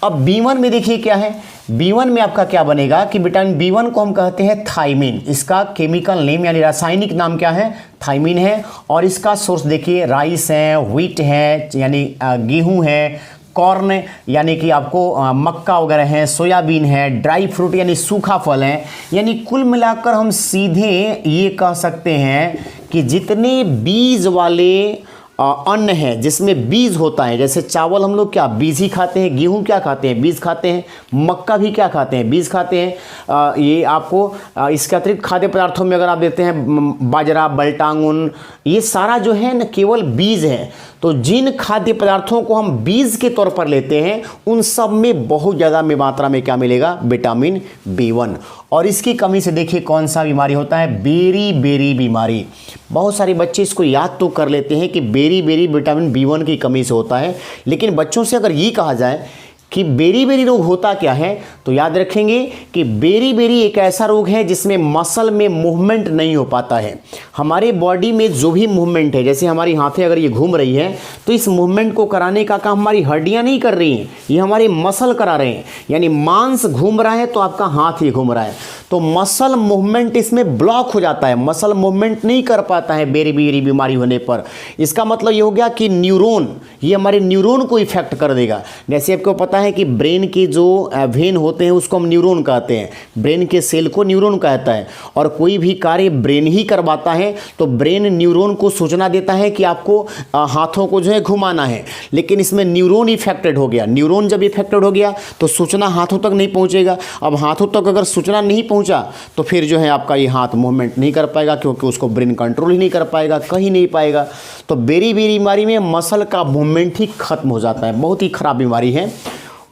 अब B1 में देखिए क्या है, B1 में आपका क्या बनेगा कि विटामिन B1 को हम कहते हैं थाइमिन, इसका केमिकल नेम यानी रासायनिक नाम क्या है, थाइमिन है। और इसका सोर्स देखिए राइस है, व्हीट है यानी गेहूं है, कॉर्न यानी कि आपको मक्का वगैरह है, सोयाबीन है, ड्राई फ्रूट यानी सूखा फल है। यानी कुल मिलाकर हम सीधे ये कह सकते हैं कि जितने बीज वाले अन्न है जिसमें बीज होता है, जैसे चावल हम लोग क्या बीज ही खाते हैं, गेहूं क्या खाते हैं बीज खाते हैं, मक्का भी क्या खाते हैं बीज खाते हैं। ये आपको इसके अतिरिक्त खाद्य पदार्थों में अगर आप देखते हैं बाजरा, बल्टांगुन, ये सारा जो है न केवल बीज है। तो जिन खाद्य पदार्थों को हम बीज के तौर पर लेते हैं उन सब में बहुत ज़्यादा मात्रा में क्या मिलेगा, विटामिन B1। और इसकी कमी से देखिए कौन सा बीमारी होता है, बेरी बीमारी। बहुत सारे बच्चे इसको याद तो कर लेते हैं कि बेरी विटामिन B1 की कमी से होता है, लेकिन बच्चों से अगर ये कहा जाए कि बेरी रोग होता क्या है तो याद रखेंगे कि बेरी एक ऐसा रोग है जिसमें मसल में मूवमेंट नहीं हो पाता है। हमारे बॉडी में जो भी मूवमेंट है, जैसे हमारी हाथें अगर ये घूम रही है तो इस मूवमेंट को कराने का काम हमारी हड्डियां नहीं कर रही हैं, ये हमारे मसल करा रहे हैं। यानी मांस घूम रहा है तो आपका हाथ ही घूम रहा है, तो मसल मूवमेंट इसमें ब्लॉक हो जाता है, मसल मूवमेंट नहीं कर पाता है बेरी बीमारी होने पर। इसका मतलब ये हो गया कि न्यूरॉन, ये हमारे न्यूरॉन को इफेक्ट कर देगा। जैसे आपको पता है कि ब्रेन के जो वेन होते हैं उसको हम न्यूरॉन कहते हैं, ब्रेन के सेल को न्यूरॉन कहता है, और कोई भी कार्य ब्रेन ही करवाता है तो ब्रेन न्यूरॉन को सूचना देता है कि आपको हाथों को जो है घुमाना है। लेकिन इसमें न्यूरॉन इफेक्टेड हो गया, न्यूरॉन जब इफेक्टेड हो गया तो सूचना हाथों तक नहीं पहुंचेगा। अब हाथों तक अगर सूचना नहीं पहुंचा तो फिर जो है आपका ये हाथ मूवमेंट नहीं कर पाएगा, क्योंकि उसको ब्रेन कंट्रोल ही नहीं कर पाएगा, कहीं नहीं पाएगा। तो बेरी बीमारी में मसल का मूवमेंट ही खत्म हो जाता है, बहुत ही खराब बीमारी है।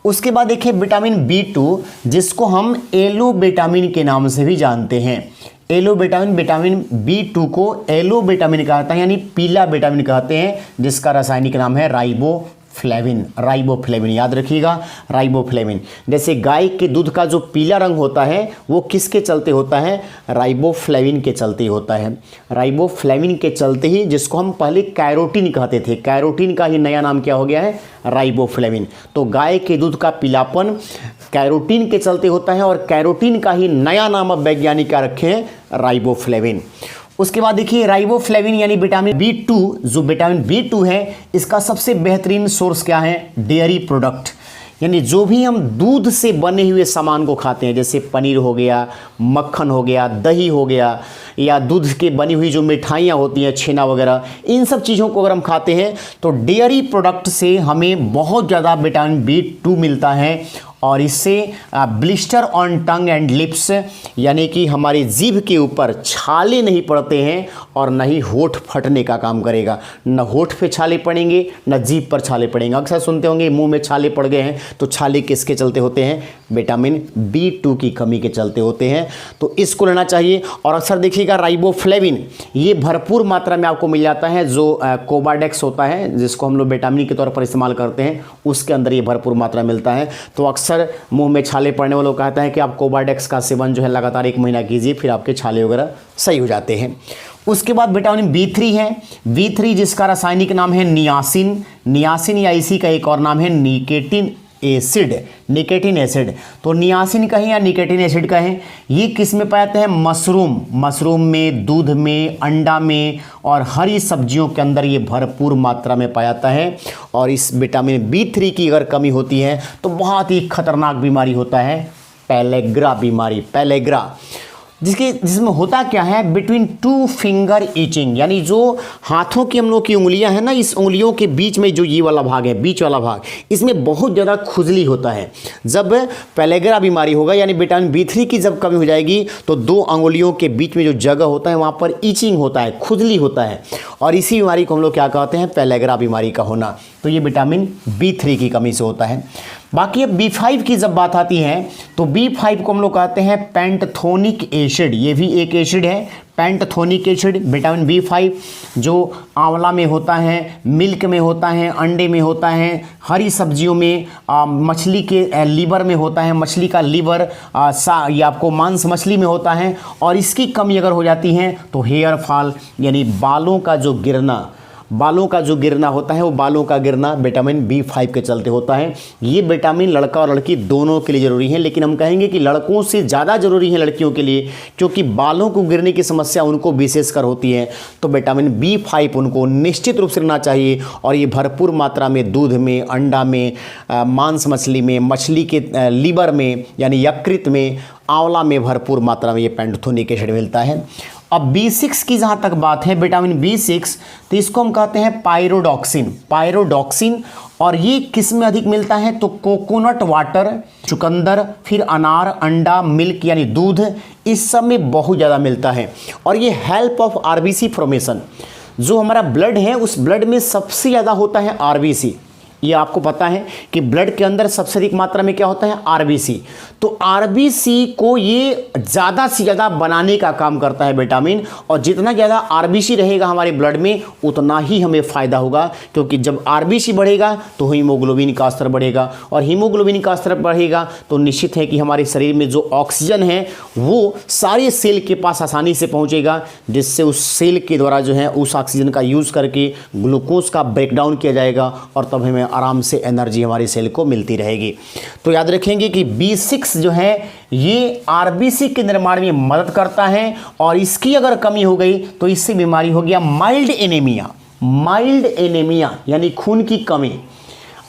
उसके बाद देखिए विटामिन B2 जिसको हम एलो विटामिन के नाम से भी जानते हैं। एलो विटामिन B2 को एलो विटामिन कहता है, यानी पीला विटामिन कहते हैं, जिसका रासायनिक नाम है राइबोफ्लेविन। फ्लेविन, राइबोफ्लेविन, याद रखिएगा राइबोफ्लेविन। जैसे गाय के दूध का जो पीला रंग होता है वो किसके चलते होता है, राइबोफ्लेविन के चलते होता है। राइबोफ्लेविन के चलते ही, जिसको हम पहले कैरोटीन कहते थे, कैरोटीन का ही नया नाम क्या हो गया है, राइबोफ्लेविन। तो गाय के दूध का पीलापन कैरोटीन के चलते होता है और कैरोटीन का ही नया नाम अब वैज्ञानिक क्या रखे हैं, राइबोफ्लेविन। उसके बाद देखिए राइबोफ्लेविन यानी विटामिन B2, जो विटामिन B2 है इसका सबसे बेहतरीन सोर्स क्या है, डेयरी प्रोडक्ट, यानी जो भी हम दूध से बने हुए सामान को खाते हैं, जैसे पनीर हो गया, मक्खन हो गया, दही हो गया, या दूध के बनी हुई जो मिठाइयाँ होती हैं, छेना वगैरह, इन सब चीज़ों को अगर हम खाते हैं तो डेयरी प्रोडक्ट से हमें बहुत ज़्यादा विटामिन B2 मिलता है। और इससे blister on tongue and lips, यानी कि हमारी जीभ के ऊपर छाले नहीं पड़ते हैं और न ही होठ फटने का काम करेगा। न होठ पे छाले पड़ेंगे न जीभ पर छाले पड़ेंगे। अक्सर सुनते होंगे मुंह में छाले पड़ गए हैं, तो छाले किसके चलते होते हैं, विटामिन B2 की कमी के चलते होते हैं। तो इसको लेना चाहिए। और अक्सर देखिएगा राइबोफ्लेविन ये भरपूर मात्रा में आपको मिल जाता है, जो कोबाडेक्स होता है जिसको हम लोग विटामिन के तौर पर इस्तेमाल करते हैं, उसके अंदर ये भरपूर मात्रा मिलता है। तो अक्सर मुंह में छाले पड़ने वालों को कहता है कि आप कोबाडेक्स का सेवन जो है लगातार 1 महीना कीजिए, फिर आपके छाले वगैरह सही हो जाते हैं। उसके बाद विटामिन B3 है, B3 जिसका रासायनिक नाम है नियासिन, नियासिन या इसी का एक और नाम है निकेटिन एसिड, निकेटिन एसिड। तो नियासिन कहें या निकेटिन एसिड कहें, ये किस में पाए जाते हैं, मशरूम, मशरूम में, दूध में, अंडा में और हरी सब्जियों के अंदर ये भरपूर मात्रा में पाया जाता है। और इस विटामिन B3 की अगर कमी होती है तो बहुत ही खतरनाक बीमारी होता है पेलेग्रा बीमारी, पेलेग्रा, जिसमें होता क्या है, बिटवीन 2 फिंगर ईचिंग, यानी जो हाथों की हम लोग की उंगलियां हैं ना, इस उंगलियों के बीच में जो ये वाला भाग है, बीच वाला भाग, इसमें बहुत ज़्यादा खुजली होता है। जब पेलेग्रा बीमारी होगा यानी विटामिन B3 की जब कमी हो जाएगी तो 2 अंगुलियों के बीच में जो जगह होता है वहाँ पर ईचिंग होता है, खुजली होता है, और इसी बीमारी को हम लोग क्या कहते हैं, पेलेग्रा बीमारी का होना। तो ये विटामिन B3 की कमी से होता है। बाकी अब B5 की जब बात आती है तो B5 को हम लोग कहते हैं पेंटथोनिक एसिड, ये भी एक एसिड है, पेंटथोनिक एसिड। विटामिन B5 जो आंवला में होता है, मिल्क में होता है, अंडे में होता है, हरी सब्जियों में, मछली के लीवर में होता है, मछली का लीवर ये आपको मांस मछली में होता है। और इसकी कमी अगर हो जाती है तो हेयर फॉल यानी बालों का जो गिरना, बालों का जो गिरना होता है वो बालों का गिरना विटामिन B5 के चलते होता है। ये विटामिन लड़का और लड़की दोनों के लिए ज़रूरी है, लेकिन हम कहेंगे कि लड़कों से ज़्यादा ज़रूरी है लड़कियों के लिए, क्योंकि बालों को गिरने की समस्या उनको विशेषकर होती है। तो विटामिन B5 उनको निश्चित रूप से लेना चाहिए। और ये भरपूर मात्रा में दूध में, अंडा में, मांस मछली में, मछली के लीवर में यानी यकृत में, आंवला में भरपूर मात्रा में ये पेंटथोनिक एसिड मिलता है। अब B6 की जहाँ तक बात है, विटामिन B6, तो इसको हम कहते हैं पायरोडॉक्सिन, पायरोडॉक्सिन। और ये किस में अधिक मिलता है, तो कोकोनट वाटर, चुकंदर, फिर अनार, अंडा, मिल्क यानी दूध, इस सब में बहुत ज़्यादा मिलता है। और ये हेल्प ऑफ RBC फॉर्मेशन, जो हमारा ब्लड है उस ब्लड में सबसे ज़्यादा होता है RBC। ये आपको पता है कि ब्लड के अंदर सबसे अधिक मात्रा में क्या होता है, RBC। तो RBC को ये ज़्यादा से ज़्यादा बनाने का काम करता है विटामिन। और जितना ज़्यादा RBC रहेगा हमारे ब्लड में उतना ही हमें फ़ायदा होगा, क्योंकि जब RBC बढ़ेगा तो हीमोग्लोबिन का स्तर बढ़ेगा, और हीमोग्लोबिन का स्तर बढ़ेगा तो निश्चित है कि हमारे शरीर में जो ऑक्सीजन है वो सारे सेल के पास आसानी से पहुँचेगा, जिससे उस सेल के द्वारा जो है उस ऑक्सीजन का यूज़ करके ग्लूकोज का ब्रेकडाउन किया जाएगा, और तब हमें आराम से एनर्जी हमारी सेल को मिलती रहेगी। तो याद रखेंगे कि B6 जो है ये RBC के निर्माण में मदद करता है, और इसकी अगर कमी हो गई तो इससे बीमारी हो गया माइल्ड एनीमिया, माइल्ड एनीमिया यानी खून की कमी।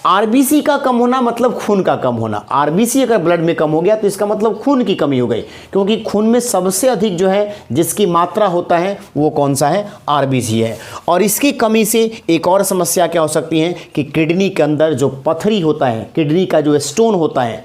RBC का कम होना मतलब खून का कम होना। RBC अगर ब्लड में कम हो गया तो इसका मतलब खून की कमी हो गई, क्योंकि खून में सबसे अधिक जो है जिसकी मात्रा होता है वो कौन सा है, RBC है। और इसकी कमी से एक और समस्या क्या हो सकती है कि किडनी के अंदर जो पथरी होता है, किडनी का जो स्टोन होता है,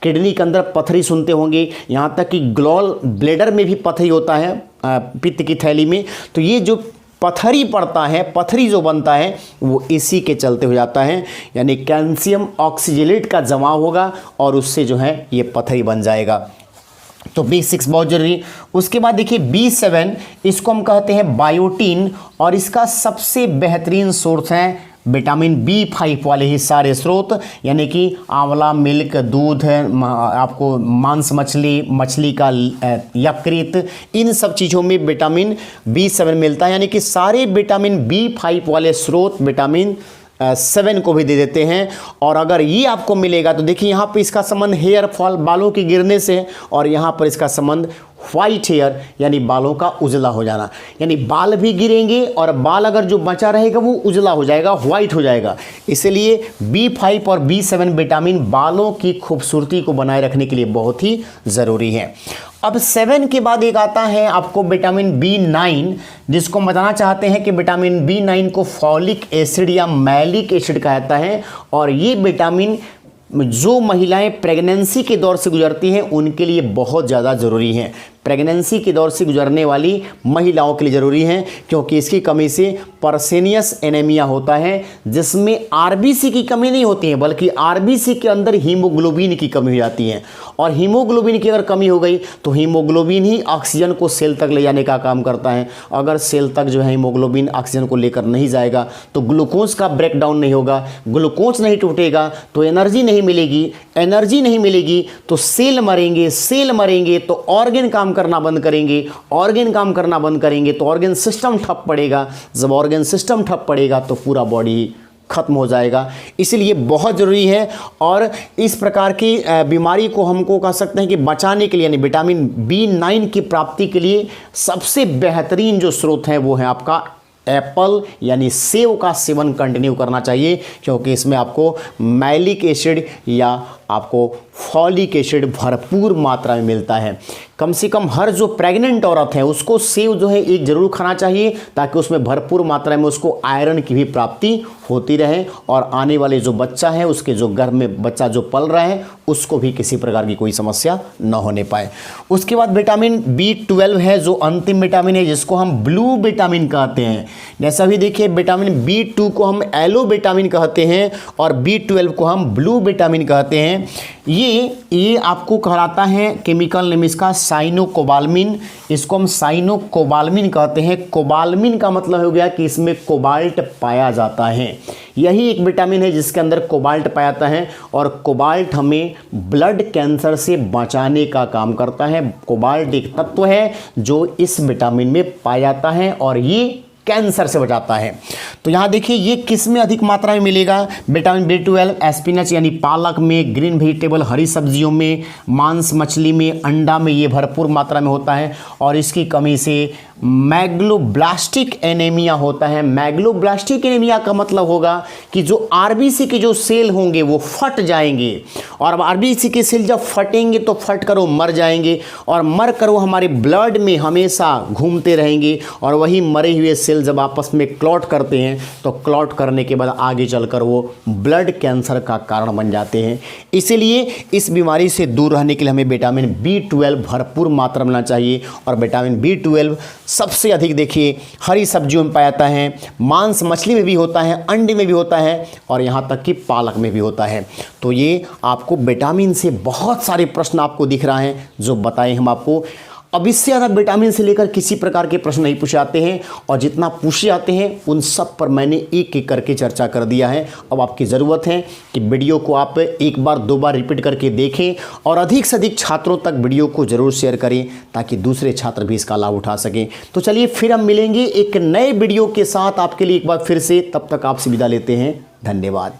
किडनी के अंदर पथरी सुनते होंगे, यहाँ तक कि गॉल ब्लैडर में भी पथरी होता है, पित्त की थैली में। तो ये जो पथरी पड़ता है, पथरी जो बनता है वो इसी के चलते हो जाता है, यानी कैल्शियम ऑक्सीजेलेट का जमाव होगा और उससे जो है ये पथरी बन जाएगा। तो B6 बहुत जरूरी। उसके बाद देखिए B7, इसको हम कहते हैं बायोटीन, और इसका सबसे बेहतरीन सोर्स है विटामिन B5 वाले ही सारे स्रोत, यानी कि आंवला, मिल्क, दूध, आपको मांस मछली का यकृत, इन सब चीज़ों में विटामिन B7 मिलता है। यानी कि सारे विटामिन B5 वाले स्रोत विटामिन 7 को भी दे देते हैं। और अगर ये आपको मिलेगा तो देखिए यहाँ पे इसका संबंध हेयर फॉल, बालों के गिरने से, और यहाँ पर इसका संबंध वाइट हेयर यानी बालों का उजला हो जाना, यानी बाल भी गिरेंगे और बाल अगर जो बचा रहेगा वो उजला हो जाएगा, वाइट हो जाएगा। इसलिए B5 और B7 विटामिन बालों की खूबसूरती को बनाए रखने के लिए बहुत ही ज़रूरी है। अब 7 के बाद एक आता है आपको विटामिन B9, जिसको हम बताना चाहते हैं कि विटामिन B9 को फॉलिक एसिड या मैलिक एसिड कहा जाता है। और ये विटामिन जो महिलाएं प्रेगनेंसी के दौर से गुजरती हैं उनके लिए बहुत ज़्यादा ज़रूरी है। प्रेगनेंसी के दौर से गुजरने वाली महिलाओं के लिए ज़रूरी है, क्योंकि इसकी कमी से पर्सेनियस एनीमिया होता है, जिसमें आरबीसी की कमी नहीं होती है बल्कि आरबीसी के अंदर हीमोग्लोबिन की कमी हो जाती है। और हीमोग्लोबिन की अगर कमी हो गई तो हीमोग्लोबिन ही ऑक्सीजन को सेल तक ले जाने का काम करता है। अगर सेल तक जो है हीमोग्लोबिन ऑक्सीजन को लेकर नहीं जाएगा तो ग्लूकोज का ब्रेकडाउन नहीं होगा, ग्लूकोज नहीं टूटेगा तो एनर्जी नहीं मिलेगी, एनर्जी नहीं मिलेगी तो सेल मरेंगे, सेल मरेंगे तो ऑर्गन काम करना बंद करेंगे, ऑर्गन काम करना बंद करेंगे तो ऑर्गन सिस्टम ठप पड़ेगा। जब ऑर्गन सिस्टम ठप पड़ेगा तो पूरा बॉडी खत्म हो जाएगा। इसलिए बहुत ज़रूरी है। और इस प्रकार की बीमारी को हमको कह सकते हैं कि बचाने के लिए, यानी विटामिन B9 की प्राप्ति के लिए सबसे बेहतरीन जो स्रोत है वो है आपका एप्पल यानी सेब का सेवन कंटिन्यू करना चाहिए, क्योंकि इसमें आपको मैलिक एसिड या आपको फॉलिक एसिड भरपूर मात्रा में मिलता है। कम से कम हर जो प्रेग्नेंट औरत है उसको सेब जो है एक ज़रूर खाना चाहिए, ताकि उसमें भरपूर मात्रा में उसको आयरन की भी प्राप्ति होती रहे और आने वाले जो बच्चा है उसके जो गर्भ में बच्चा जो पल रहा है उसको भी किसी प्रकार की कोई समस्या न होने पाए। उसके बाद विटामिन B12 है जो अंतिम विटामिन है, जिसको हम ब्लू विटामिन कहते हैं। जैसा भी देखिए विटामिन B2 को हम येलो विटामिन कहते हैं और B12 को हम ब्लू विटामिन कहते हैं। ये आपको कहलाता है, केमिकल नेम इसका साइनोकोबाल्मिन, इसको हम साइनोकोबाल्मिन कहते हैं। कोबाल्मिन का मतलब हो गया कि इसमें कोबाल्ट पाया जाता है। यही एक विटामिन है जिसके अंदर कोबाल्ट पाया जाता है और कोबाल्ट हमें ब्लड कैंसर से बचाने का काम करता है। कोबाल्ट एक तत्व है जो इस विटामिन में पाया जाता है और ये कैंसर से बचाता है। तो यहाँ देखिए ये किस में अधिक मात्रा में मिलेगा, विटामिन B12 स्पिनच यानी पालक में, ग्रीन वेजिटेबल हरी सब्जियों में, मांस मछली में, अंडा में ये भरपूर मात्रा में होता है। और इसकी कमी से मैग्लोब्लास्टिक एनीमिया होता है। मैग्लोब्लास्टिक एनीमिया का मतलब होगा कि जो आरबीसी के जो सेल होंगे वो फट जाएंगे, और आरबीसी के सेल जब फटेंगे तो फट कर वो मर जाएंगे, और मर कर वो हमारे ब्लड में हमेशा घूमते रहेंगे, और वही मरे हुए सेल जब आपस में क्लॉट करते हैं तो क्लॉट करने के बाद आगे चलकर वो ब्लड कैंसर का कारण बन जाते हैं। इसीलिए इस बीमारी से दूर रहने के लिए हमें विटामिन B12 भरपूर मात्रा में लेना चाहिए। और विटामिन B12 सबसे अधिक देखिए हरी सब्जियों में पाया जाता है, मांस मछली में भी होता है, अंडे में भी होता है, और यहाँ तक कि पालक में भी होता है। तो ये आपको विटामिन से बहुत सारे प्रश्न आपको दिख रहे हैं जो बताए हम आपको। अब इससे ज़्यादा विटामिन से लेकर किसी प्रकार के प्रश्न नहीं पूछे जाते हैं, और जितना पूछे जाते हैं उन सब पर मैंने एक एक करके चर्चा कर दिया है। अब आपकी ज़रूरत है कि वीडियो को आप एक बार दो बार रिपीट करके देखें और अधिक से अधिक छात्रों तक वीडियो को ज़रूर शेयर करें ताकि दूसरे छात्र भी इसका लाभ उठा सकें। तो चलिए फिर हम मिलेंगे एक नए वीडियो के साथ आपके लिए एक बार फिर से, तब तक आपसे विदा लेते हैं। धन्यवाद।